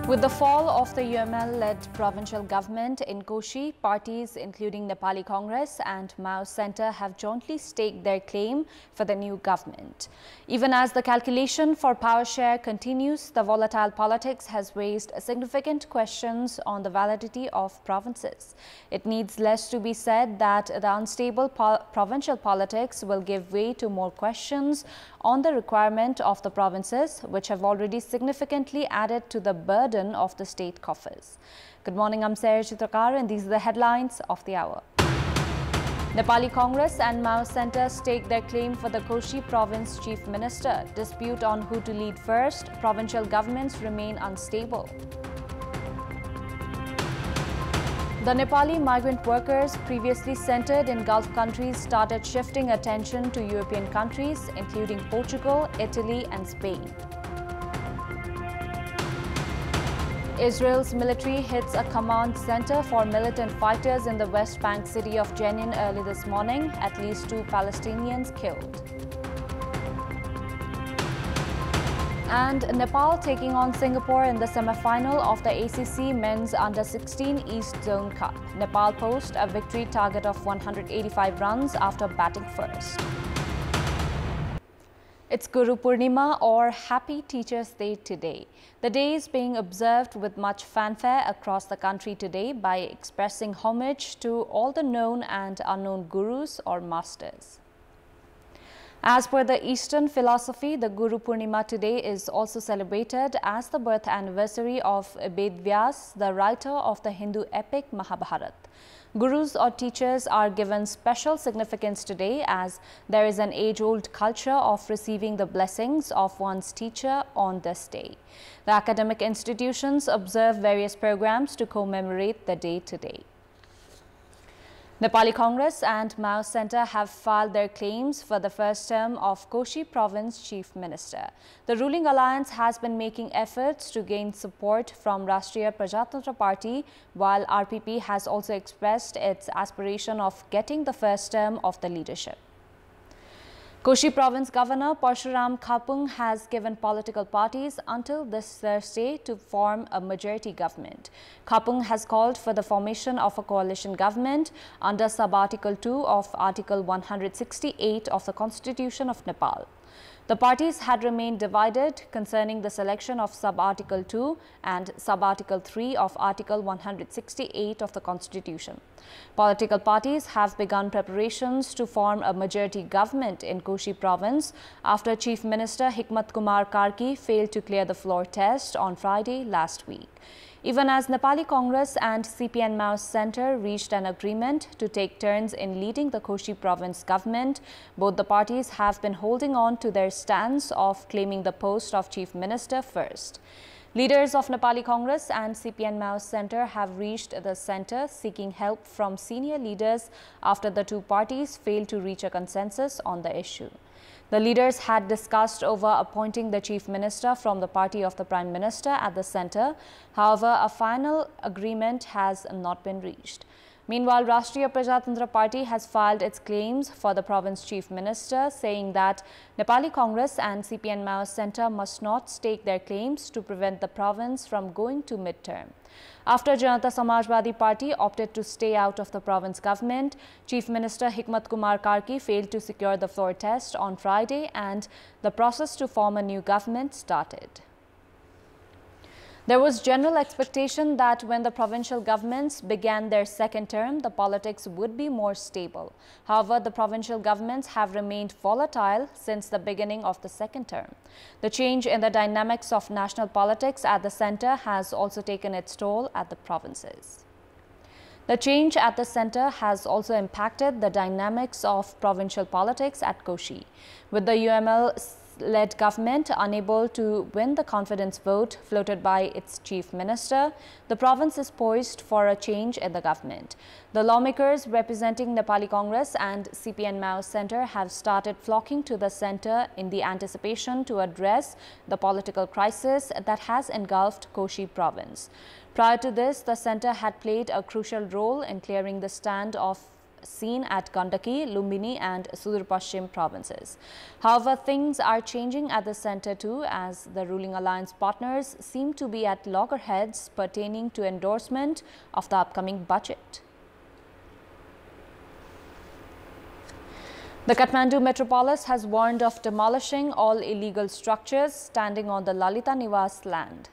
With the fall of the UML-led provincial government in Koshi, parties including Nepali Congress and Mao Centre have jointly staked their claim for the new government. Even as the calculation for power share continues, the volatile politics has raised significant questions on the validity of provinces. It needs less to be said that the unstable provincial politics will give way to more questions on the requirement of the provinces, which have already significantly added to the burden of the state coffers. Good morning, I'm Chitrakar, and these are the headlines of the hour. Nepali Congress and Mao Centre stake their claim for the Koshi Province Chief Minister. Dispute on who to lead first. Provincial governments remain unstable. The Nepali migrant workers previously centered in Gulf countries started shifting attention to European countries, including Portugal, Italy and Spain. Israel's military hits a command center for militant fighters in the West Bank city of Jenin early this morning. At least 2 Palestinians killed. And Nepal taking on Singapore in the semi-final of the ACC Men's Under-16 East Zone Cup. Nepal post a victory target of 185 runs after batting first. It's Guru Purnima, or Happy Teachers' Day today. The day is being observed with much fanfare across the country today by expressing homage to all the known and unknown gurus or masters. As per the Eastern philosophy, the Guru Purnima today is also celebrated as the birth anniversary of Ved Vyas, the writer of the Hindu epic Mahabharata. Gurus or teachers are given special significance today, as there is an age-old culture of receiving the blessings of one's teacher on this day. The academic institutions observe various programs to commemorate the day today. Nepali Congress and Mao Centre have filed their claims for the first term of Koshi Province Chief Minister. The ruling alliance has been making efforts to gain support from Rashtriya Prajatantra Party, while RPP has also expressed its aspiration of getting the first term of the leadership. Koshi Province Governor Parshuram Khapung has given political parties until this Thursday to form a majority government. Khapung has called for the formation of a coalition government under Sub-Article 2 of Article 168 of the Constitution of Nepal. The parties had remained divided concerning the selection of Sub-Article 2 and Sub-Article 3 of Article 168 of the Constitution. Political parties have begun preparations to form a majority government in Koshi Province after Chief Minister Hikmat Kumar Karki failed to clear the floor test on Friday last week. Even as Nepali Congress and CPN Mao Centre reached an agreement to take turns in leading the Koshi Province government, both the parties have been holding on to their stance of claiming the post of Chief Minister first. Leaders of Nepali Congress and CPN Mao Centre have reached the centre seeking help from senior leaders after the two parties failed to reach a consensus on the issue. The leaders had discussed over appointing the Chief Minister from the party of the Prime Minister at the centre. However, a final agreement has not been reached. Meanwhile, Rashtriya Prajatantra Party has filed its claims for the province Chief Minister, saying that Nepali Congress and CPN Mao Centre must not stake their claims to prevent the province from going to mid-term. After Janata Samajwadi Party opted to stay out of the province government, Chief Minister Hikmat Kumar Karki failed to secure the floor test on Friday, and the process to form a new government started. There was general expectation that when the provincial governments began their second term, the politics would be more stable. However, the provincial governments have remained volatile since the beginning of the second term. The change in the dynamics of national politics at the centre has also taken its toll at the provinces. The change at the centre has also impacted the dynamics of provincial politics at Koshi. With the UML-led government unable to win the confidence vote floated by its chief minister, the province is poised for a change in the government. The lawmakers representing Nepali Congress and CPN Mao Centre have started flocking to the centre in the anticipation to address the political crisis that has engulfed Koshi Province. Prior to this, the centre had played a crucial role in clearing the stand of seen at Gandaki, Lumbini and Sudur Pashchim provinces. However, things are changing at the centre too, as the ruling alliance partners seem to be at loggerheads pertaining to endorsement of the upcoming budget. The Kathmandu Metropolis has warned of demolishing all illegal structures standing on the Lalita Niwas land.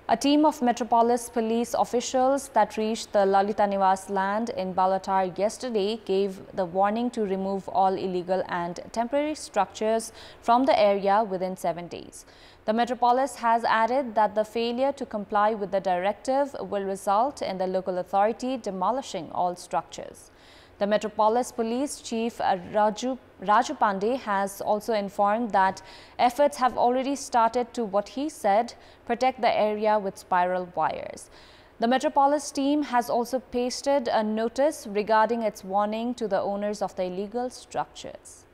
A team of Metropolis police officials that reached the Lalita Niwas land in Balatar yesterday gave the warning to remove all illegal and temporary structures from the area within 7 days. The Metropolis has added that the failure to comply with the directive will result in the local authority demolishing all structures. The Metropolis Police Chief Raju Pandey has also informed that efforts have already started to, what he said, protect the area with spiral wires. The Metropolis team has also pasted a notice regarding its warning to the owners of the illegal structures.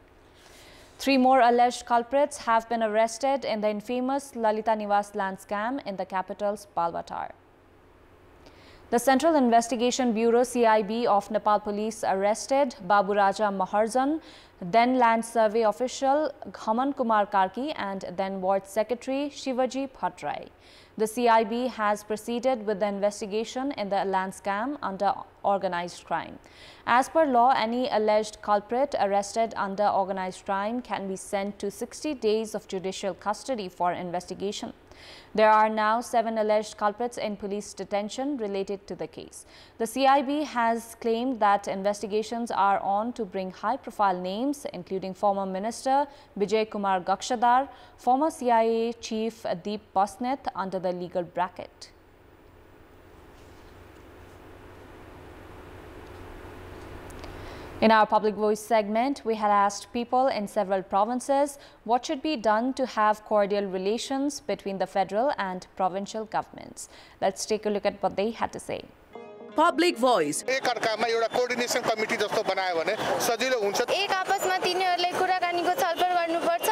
3 more alleged culprits have been arrested in the infamous Lalita Niwas land scam in the capital's Balwatar. The Central Investigation Bureau CIB of Nepal Police arrested Babu Raja Maharjan, then Land Survey official Ghaman Kumar Karki and then Ward Secretary Shivaji Bhattrai. The CIB has proceeded with the investigation in the land scam under organized crime. As per law, any alleged culprit arrested under organized crime can be sent to 60 days of judicial custody for investigation. There are now 7 alleged culprits in police detention related to the case. The CIB has claimed that investigations are on to bring high-profile names, including former Minister Vijay Kumar Gakshadar, former CIA Chief Deep Basnet, under the legal bracket. In our Public Voice segment, we had asked people in several provinces what should be done to have cordial relations between the federal and provincial governments. Let's take a look at what they had to say. Public Voice. एक अर्कामा एउटा coordination committee जस्तो बनायो भने सजिलो हुन्छ एक आपसमा तिनीहरुले कुराकानीको छलफल गर्नुपर्छ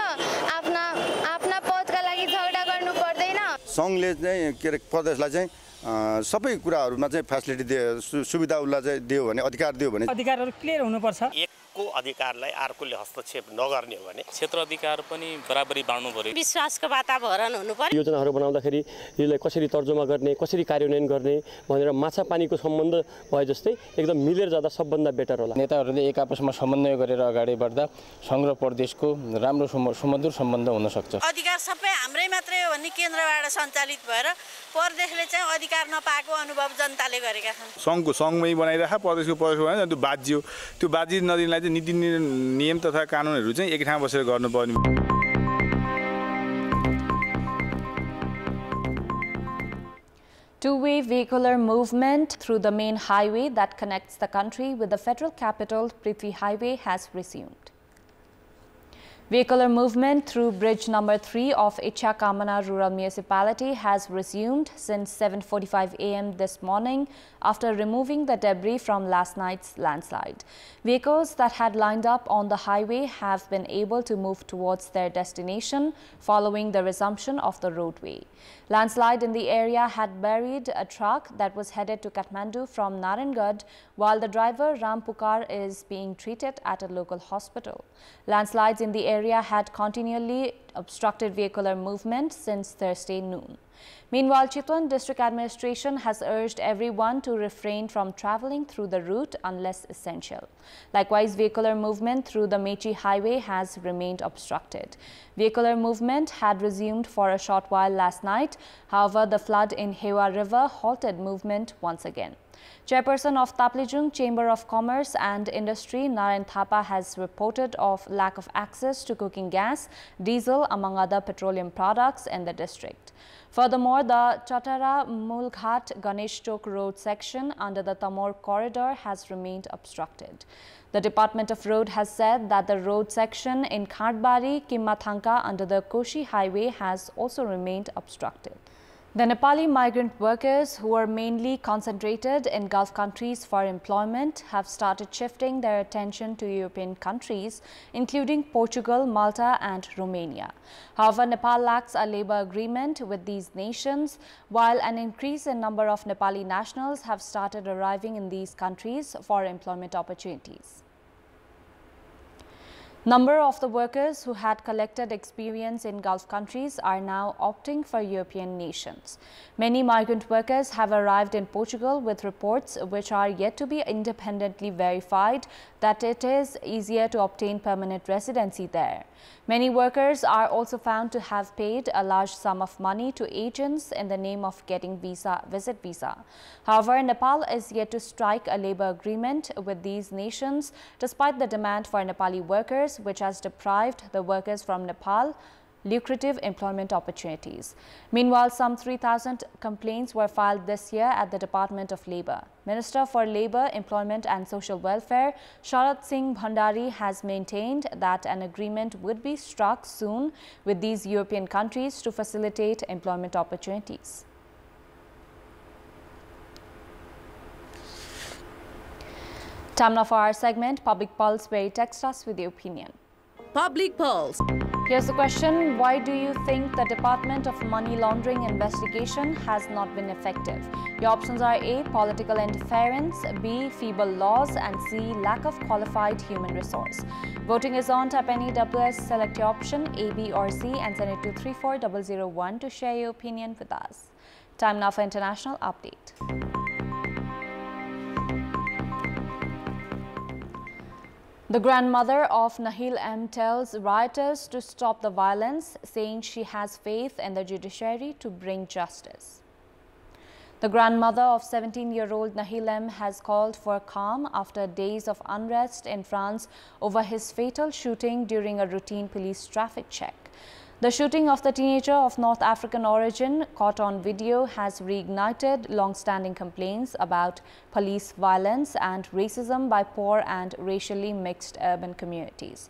आफ्ना पदका लागि झगडा गर्नु पर्दैन संघले चाहिँ के प्रदेशलाई चाहिँ सबै कुराहरुमा चाहिँ फ्यासिलिटी दियो सुविधा उल्ला चाहिँ दियो भने अधिकार दियो भने अधिकारहरु क्लियर हुनुपर्छ एकको अधिकारलाई अर्कोले हस्तक्षेप नगर्ने हो भने क्षेत्र अधिकार पनि बराबरी बाँड्नु पर्यो विश्वासको वातावरण हुनु पर्यो योजनाहरु बनाउँदाखेरि यसलाई कसरी तर्जुमा गर्ने कसरी कार्यान्वयन गर्ने भनेर माछा पानीको सम्बन्ध भए जस्तै एकदम मिलेर जाँदा सबभन्दा बेटर होला नेताहरूले एक आपसमा समन्वय गरेर अगाडि बढ्दा संघ र प्रदेशको राम्रो सुमधुर सम्बन्ध हुन सक्छ अधिकार सबै हाम्रै मात्रै हो भन्ने केन्द्रबाट सञ्चालित भएर प्रदेशले चाहिँ अधिकार नपाएको अनुभव जनताले गरेका छन् संघको संघमै बनाइराखा प्रदेशको बनाइराखा त्यो बाज्यो त्यो बाजी नदिनलाई चाहिँ नीति नियम तथा कानुनहरु चाहिँ एक ठाउँमा बसेर गर्नुपर्ने Two-way vehicular movement through the main highway that connects the country with the federal capital, Prithvi Highway, has resumed. Vehicular movement through bridge number 3 of Icha Kamana Rural Municipality has resumed since 7:45 a.m. this morning after removing the debris from last night's landslide. Vehicles that had lined up on the highway have been able to move towards their destination following the resumption of the roadway. Landslide in the area had buried a truck that was headed to Kathmandu from Narangad, while the driver Ram Pukar is being treated at a local hospital. Landslides in the area had continually obstructed vehicular movement since Thursday noon. Meanwhile, Chitwan District Administration has urged everyone to refrain from travelling through the route unless essential. Likewise, vehicular movement through the Mechi Highway has remained obstructed. Vehicular movement had resumed for a short while last night. However, the flood in Hewa River halted movement once again. Chairperson of Taplejung Chamber of Commerce and Industry, Narayan Thapa, has reported of lack of access to cooking gas, diesel, among other petroleum products in the district. Furthermore, the Chatara Mulghat Ganesh Chowk road section under the Tamor corridor has remained obstructed. The Department of Road has said that the road section in Khandbari, Kimmathanka under the Koshi Highway has also remained obstructed. The Nepali migrant workers, who are mainly concentrated in Gulf countries for employment, have started shifting their attention to European countries, including Portugal, Malta and Romania. However, Nepal lacks a labour agreement with these nations, while an increase in number of Nepali nationals have started arriving in these countries for employment opportunities. Number of the workers who had collected experience in Gulf countries are now opting for European nations. Many migrant workers have arrived in Portugal with reports which are yet to be independently verified that it is easier to obtain permanent residency there. Many workers are also found to have paid a large sum of money to agents in the name of getting visit visa. However, Nepal is yet to strike a labour agreement with these nations despite the demand for Nepali workers, which has deprived the workers from Nepal lucrative employment opportunities. Meanwhile, some 3,000 complaints were filed this year at the Department of Labour. Minister for Labour, Employment and Social Welfare, Sharat Singh Bhandari, has maintained that an agreement would be struck soon with these European countries to facilitate employment opportunities. Time now for our segment, Public Pulse, where you text us with your opinion. Public Pulse. Here's the question: why do you think the Department of Money Laundering investigation has not been effective? Your options are A, political interference, B, feeble laws, and C, lack of qualified human resource. Voting is on. Tap any WS, select your option A, B or C and send it to 34001 to share your opinion with us. Time now for international update. The grandmother of Nahil M tells rioters to stop the violence, saying she has faith in the judiciary to bring justice. The grandmother of 17-year-old Nahil M has called for calm after days of unrest in France over his fatal shooting during a routine police traffic check. The shooting of the teenager of North African origin, caught on video, has reignited long-standing complaints about police violence and racism by poor and racially mixed urban communities.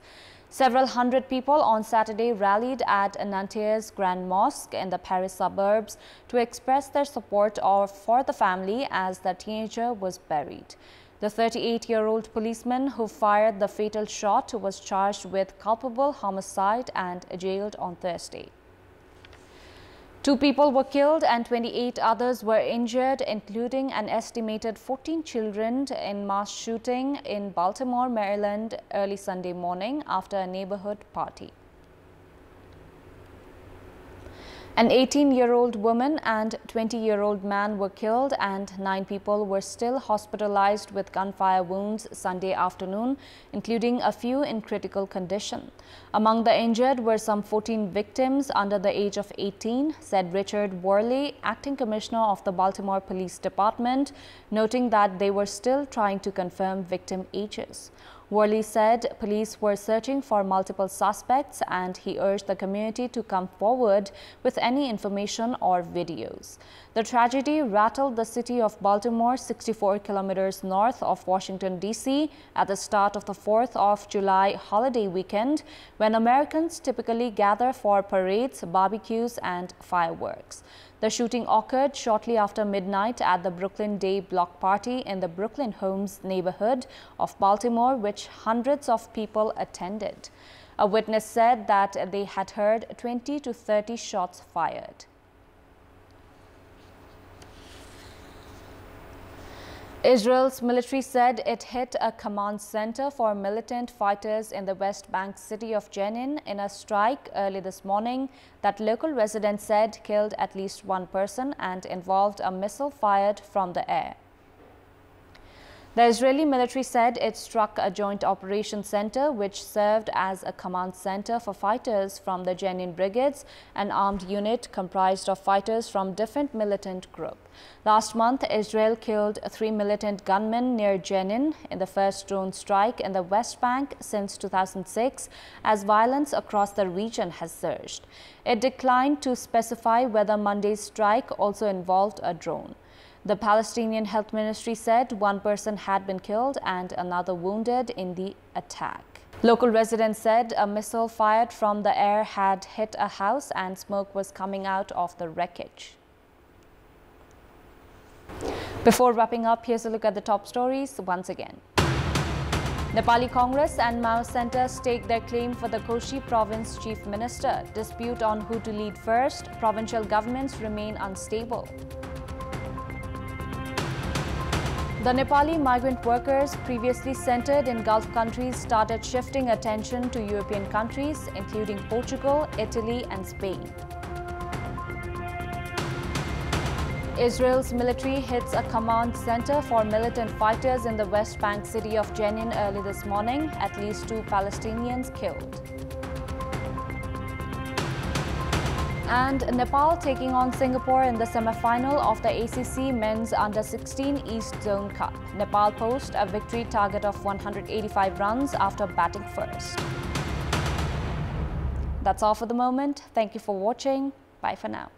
Several hundred people on Saturday rallied at Nanterre's Grand Mosque in the Paris suburbs to express their support for the family as the teenager was buried. The 38-year-old policeman who fired the fatal shot was charged with culpable homicide and jailed on Thursday. 2 people were killed and 28 others were injured, including an estimated 14 children, in mass shooting in Baltimore, Maryland early Sunday morning after a neighborhood party. An 18-year-old woman and 20-year-old man were killed and 9 people were still hospitalized with gunfire wounds Sunday afternoon, including a few in critical condition. Among the injured were some 14 victims under the age of 18, said Richard Worley, acting commissioner of the Baltimore Police Department, noting that they were still trying to confirm victim ages. Worley said police were searching for multiple suspects and he urged the community to come forward with any information or videos. The tragedy rattled the city of Baltimore, 64 kilometers north of Washington, D.C., at the start of the 4th of July holiday weekend, when Americans typically gather for parades, barbecues, and fireworks. The shooting occurred shortly after midnight at the Brooklyn Day block party in the Brooklyn Homes neighborhood of Baltimore, which hundreds of people attended. A witness said that they had heard 20 to 30 shots fired. Israel's military said it hit a command center for militant fighters in the West Bank city of Jenin in a strike early this morning that local residents said killed at least 1 person and involved a missile fired from the air. The Israeli military said it struck a joint operations center which served as a command center for fighters from the Jenin Brigades, an armed unit comprised of fighters from different militant groups. Last month, Israel killed 3 militant gunmen near Jenin in the first drone strike in the West Bank since 2006, as violence across the region has surged. It declined to specify whether Monday's strike also involved a drone. The Palestinian Health Ministry said 1 person had been killed and another wounded in the attack. Local residents said a missile fired from the air had hit a house and smoke was coming out of the wreckage. Before wrapping up, here's a look at the top stories once again. Nepali Congress and Mao Center stake their claim for the Koshi Province Chief Minister. Dispute on who to lead first. Provincial governments remain unstable. The Nepali migrant workers, previously centered in Gulf countries, started shifting attention to European countries, including Portugal, Italy, and Spain. Israel's military hits a command center for militant fighters in the West Bank city of Jenin early this morning. At least 2 Palestinians killed. And Nepal taking on Singapore in the semi-final of the ACC Men's Under-16 East Zone Cup. Nepal post a victory target of 185 runs after batting first. That's all for the moment. Thank you for watching. Bye for now.